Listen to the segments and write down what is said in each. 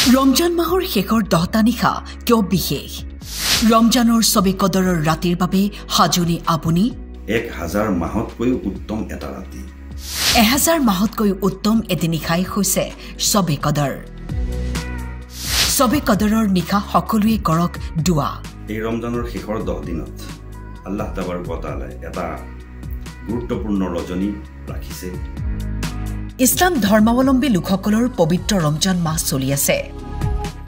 ৰমজান মাহৰ শেষৰ 10টা নিশা কিয় বিশেষ ৰমজানৰ সবে কদৰৰ ৰাতিৰ বাবে হাজুনি আপুনি 1000 মাহতকৈ উত্তম এটা ৰাতি 1000 মাহতকৈ উত্তম এটি নিশাই হৈছে সবে কদৰৰ নিশা সকলোৱে কৰক দুৱা এই ৰমজানৰ শেষৰ 10 দিনত আল্লাহ তাবাৰক ওয়া তাআলাই এটা গুৰুত্বপূৰ্ণ ৰজনী ৰাখিছে ইছলাম ধৰ্মাৱলম্বী লোকসকলৰ পবিত্ৰ ৰমজান মাহ চলি আছে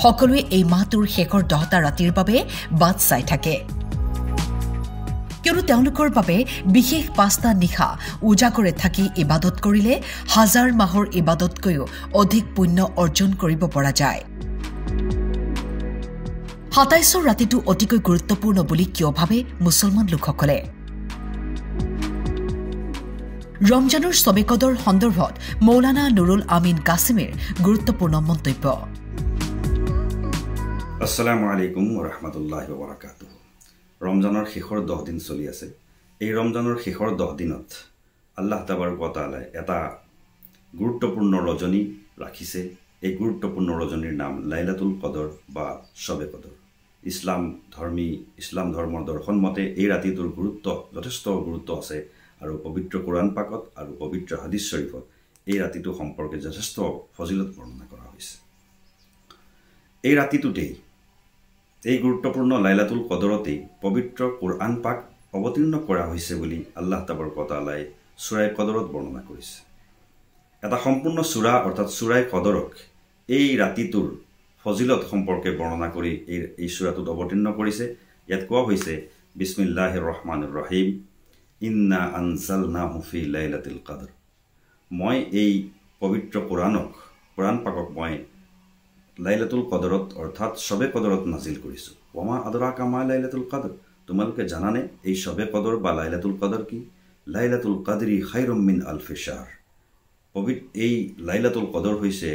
সকলোৱে এই মাহটোৰ শেষৰ 10টা ৰাতিৰ বাবে বাট চাই থাকে কিয়নো তেওঁলোকৰ বাবে বিশেষ 5টা নিশা উজাগৰে থাকি ইবাদত কৰিলে হাজাৰ মাহৰ ইবাদতকৈও অধিক পুণ্য অৰ্জন কৰিব পৰা যায় 27ৰ ৰাতিটো অতিকৈ গুৰুত্বপূৰ্ণ বুলি কিয় ভাবে মুছলমান লোকসকলে ৰমজানৰ সবে কদৰ সন্দৰ্ভত মৌলানা নুৰুল আমিন কাছিমিৰ গুৰুত্বপূৰ্ণ মন্তব্য আসসালামু আলাইকুম ওয়া ৰাহমাতুল্লাহি ওয়া বাৰাকাতুহু ৰমজানৰ শেষৰ 10 দিন চলি আছে এই ৰমজানৰ শেষৰ 10 দিনত আল্লাহ তাবাৰক ওয়া তাআলাই এটা গুৰুত্বপূৰ্ণ ৰজনী ৰাখিছে এই গুৰুত্বপূৰ্ণ ৰজনীৰ নাম লাইলাতুল কদৰ বা সবে কদৰ ইছলাম ধৰ্মৰ দৰ্শন মতে এই ৰাতিটোৰ গুৰুত্ব যথেষ্ট গুৰুত্ব আছে আৰু পবিত্ৰ কোৰান পাকত আৰু পবিত্ৰ হাদিস শৰীফত এই ৰাতিটো সম্পৰ্কে যথেষ্ট ফজিলত বৰ্ণনা কৰা হৈছে এই ৰাতিটোতেই এই গুৰুত্বপূৰ্ণ লাইলাতুল কদৰতেই পবিত্ৰ কোৰান পাক অৱতীৰ্ণ কৰা হৈছে বুলি আল্লাহ তাবাৰক ওয়া তাআলাই সূৰা কদৰত বৰ্ণনা কৰিছে এটা সম্পূৰ্ণ সূৰা অৰ্থাৎ সূৰা কদৰক এই ৰাতিটোৰ ফজিলত সম্পৰ্কে বৰ্ণনা কৰি এই সূৰাটোত অৱতীৰ্ণ কৰিছে ইয়াত কোৱা হৈছে বিসমিল্লাহিৰ ৰহমানিৰ ৰহিম ইন্না আনজালনাহু ফি লাইলাতিল কদৰ মই এই পবিত্ৰ কোৰান পাকক মই লাইলাতুল কদৰত অৰ্থাৎ সবে কদৰত নাজিল কৰিছো ওমা আদৰাকা মা লাইলাতুল কদৰ তোমালোকে জানানে এই সবে কদৰ বা লাইলাতুল কদৰ কি লাইলাতুল কদৰি খায়ৰুম মিন আলফি শাহৰ পবিত্ৰ এই লাইলাতুল কদৰ হৈছে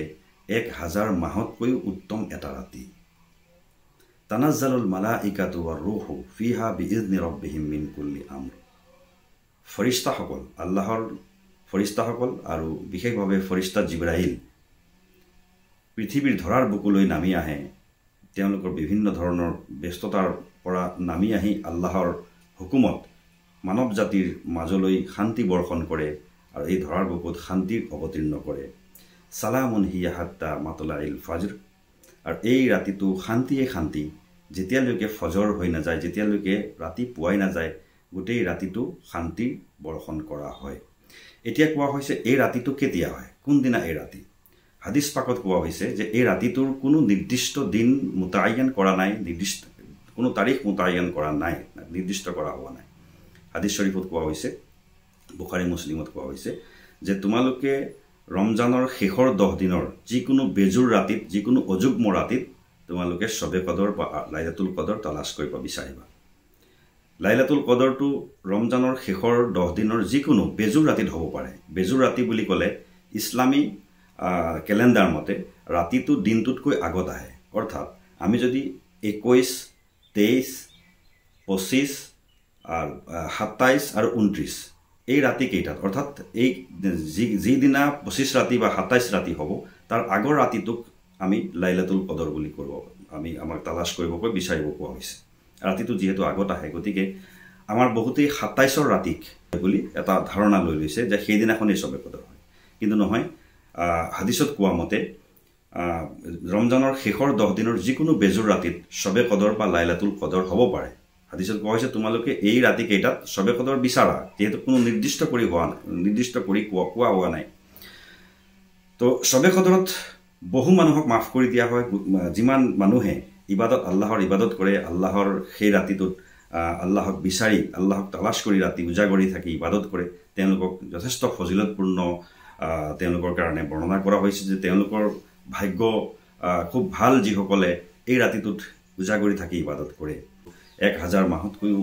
1000 মাহতকৈ উত্তম এটা ৰাতি তানাজ্জালুল মালাইকাতু ওয়াৰ ৰূহু ফিহা বিইذনি ৰাব্বিহিম মিন কুল্লি আমৰ ফৰিস্তাসকল আল্লাহৰ ফৰিস্তাসকল আৰু বিশেষভাৱে ফৰিস্তা জিব্ৰাইল পৃথিৱীৰ ধৰাৰ বুকুলৈ নামি আহে তেওঁলোকৰ বিভিন্ন ধৰণৰ ব্যস্ততাৰ পৰা নামি আহি আল্লাহৰ হুকুমত মানৱ জাতিৰ মাজলৈ শান্তি বৰ্ষণ কৰে আৰু এই ধৰাৰ বুকুত শান্তিৰ অৱতীৰ্ণ কৰে সালামুন হিয়া হাত্তা মাতলাইল ফজৰ আৰু এই ৰাতিটো শান্তি যেতিয়ালৈকে ফজৰ হৈ নাযায় যেতিয়ালৈকে ৰাতি পুৱাই নাযায় গোটেই ৰাতিটো শান্তি বৰ্ষণ কৰা হয় এতিয়া কোৱা হৈছে এই ৰাতিটো কেতিয়া হয় কোন দিনা এই ৰাতি হাদিস পাকত কোৱা হৈছে যে এই ৰাতিটোৰ কোনো নিৰ্দিষ্ট দিন মুতায়ন কৰা নাই নিৰ্দিষ্ট কোনো তাৰিখ মুতায়ন কৰা নাই নিৰ্দিষ্ট কৰা হোৱা নাই হাদিস শৰীফত কোৱা হৈছে বুখাৰী মুছলিমত কোৱা হৈছে যে তোমালোকে ৰমজানৰ শেষৰ 10 দিনৰ যিকোনো বেজুৰ ৰাতিত যিকোনো অযুগ্ম ৰাতিত তোমালোকে সবে কদৰ বা লাইলাতুল কদৰ তালাশ কৰিব বিচাৰিবা লাইলাতুল কদৰটো ৰমজানৰ শেষৰ 10 দিনৰ যিকোনো বেজুৰ ৰাতিত হ'ব পাৰে বেজুৰ ৰাতি বুলি ক'লে ইছলামী ক্যালেন্ডাৰ মতে ৰাতিটো দিনটোতকৈ আগত আহে অৰ্থাৎ আমি যদি 21 23 25 আৰু 27 আৰু 29 এই ৰাতি কেইটাত অৰ্থাৎ এই যি দিনা 25 ৰাতি বা 27 ৰাতি হ'ব তাৰ আগৰ ৰাতিটোক আমি লাইলাতুল কদৰ বুলি কৰিব আমি আমাক তালাশ কৰিবকৈ বিচাৰিব কোৱা হৈছে ৰাতিটো যেহেতু আগত আহে গতিকে আমাৰ বহুতেই 27ৰ ৰাতিক বুলি এটা ধাৰণা লৈ লৈছে যে সেই দিনাখনেই সবে কদৰ হয় কিন্তু নহয় হাদিসত কোৱা মতে ৰমজানৰ শেষৰ 10 দিনৰ যিকোনো বেজুৰ ৰাতিত সবে কদৰ বা লাইলাতুল কদৰ হ'ব পাৰে হাদিসত কোৱা হৈছে তোমালোকে এই ৰাতি কেইটাত সবে কদৰ বিচাৰা যেহেতু কোনো নিৰ্দিষ্ট কৰি কোৱা হোৱা নাই তো সবে কদৰত বহু মানুহক মাফ কৰি দিয়া হয় যিমান মানুহে আল্লাহৰ ইবাদত কৰে আল্লাহৰ সেই ৰাতিটোত আল্লাহক বিচাৰি আল্লাহক তালাশ কৰি ৰাতি উজাগৰি থাকি ইবাদত কৰে তেওঁলোকক যথেষ্ট ফজিলতপূৰ্ণ তেওঁলোকৰ কাৰণে বৰ্ণনা কৰা হৈছে যে তেওঁলোকৰ ভাগ্য খুব ভাল যিসকলে এই ৰাতিটোত উজাগৰি থাকি ইবাদত কৰে 1000 মাহতকৈও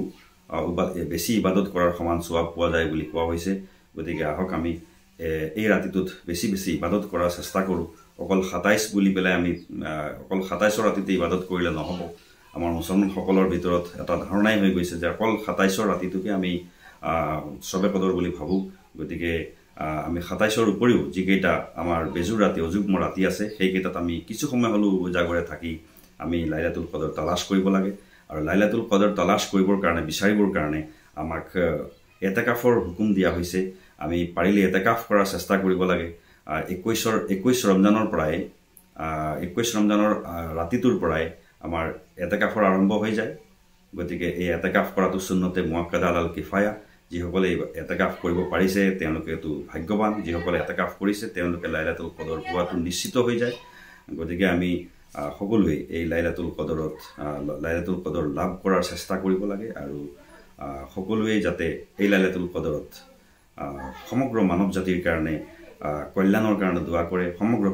বেছি ইবাদত কৰাৰ সমান সওয়াব পোৱা যায় বুলি কোৱা হৈছে গতিকে আহক আমি এই ৰাতিটোত বেছি ইবাদত কৰাৰ চেষ্টা কৰোঁ অকল 27 বুলি পেলাই আমি অকল 27ৰ ৰাতিতে ইবাদত কৰিলে নহব আমাৰ মুছলমানসকলৰ ভিতৰত এটা ধাৰণাই হৈ গৈছে যে অকল 27ৰ ৰাতিটোকে আমি সবে কদৰ বুলি ভাবো গতিকে আমি ২৭ৰ উপৰিও যিকেইটা আমাৰ বেজুৰ ৰাতি অযুগ্ম ৰাতি আছে সেইকেইটাত আমি কিছু সময় হ'লেও উজাগৰে থাকি আমি লাইলাতুল কদৰ তালাশ কৰিব লাগে আৰু লাইলাতুল কদৰ তালাশ কৰিবৰ কাৰণে বিচাৰিবৰ কাৰণে আমাক এতেকাফৰ হুকুম দিয়া হৈছে আমি পাৰিলে এতেকাফ কৰাৰ চেষ্টা কৰিব লাগে 21 ৰমজানৰ পৰাই 21 ৰমজানৰ ৰাতিটোৰ পৰাই আমাৰ এতেকাফৰ আৰম্ভ হৈ যায় গতিকে এই এতেকাফ কৰাটো সুন্নতে মুআক্কাদা আল কিফায়া যিসকলে এতেকাফ কৰিব পাৰিছে তেওঁলোকে তো ভাগ্যৱান যিসকলে এতেকাফ কৰিছে তেওঁলোকে লাইলাতুল কদৰ পোৱাটো নিশ্চিত হৈ যায় গতিকে আমি সকলোৱে এই লাইলাতুল কদৰ লাভ কৰাৰ চেষ্টা কৰিব লাগে আৰু সকলোৱে যাতে এই লাইলাতুল কদৰত সমগ্ৰ মানৱ জাতিৰ কাৰণে কল্যাণৰ কাৰণে দোৱা কৰে সমগ্ৰ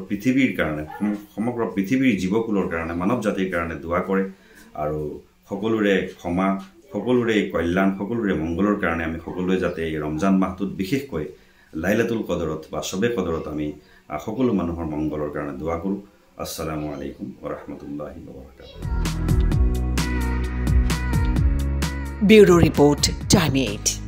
পৃথিৱীৰ জীৱকুলৰ কাৰণে মানৱ জাতিৰ কাৰণে দোৱা কৰে আৰু সকলোৰে ক্ষমা সকলোৰে কল্যাণ সকলোৰে মংগলৰ কাৰণে আমি সকলোৱে যাতে এই ৰমজান মাহটোত বিশেষকৈ লাইলাতুল কদৰত বা শবে কদৰত আমি সকলো মানুহৰ মংগলৰ কাৰণে দোৱা কৰোঁ আসসালামু আলাইকুম ওয়া ৰাহমাতুল্লাহি ওয়া বাৰাকাতুহু ব্যুৰো ৰিপোৰ্ট টাইম 8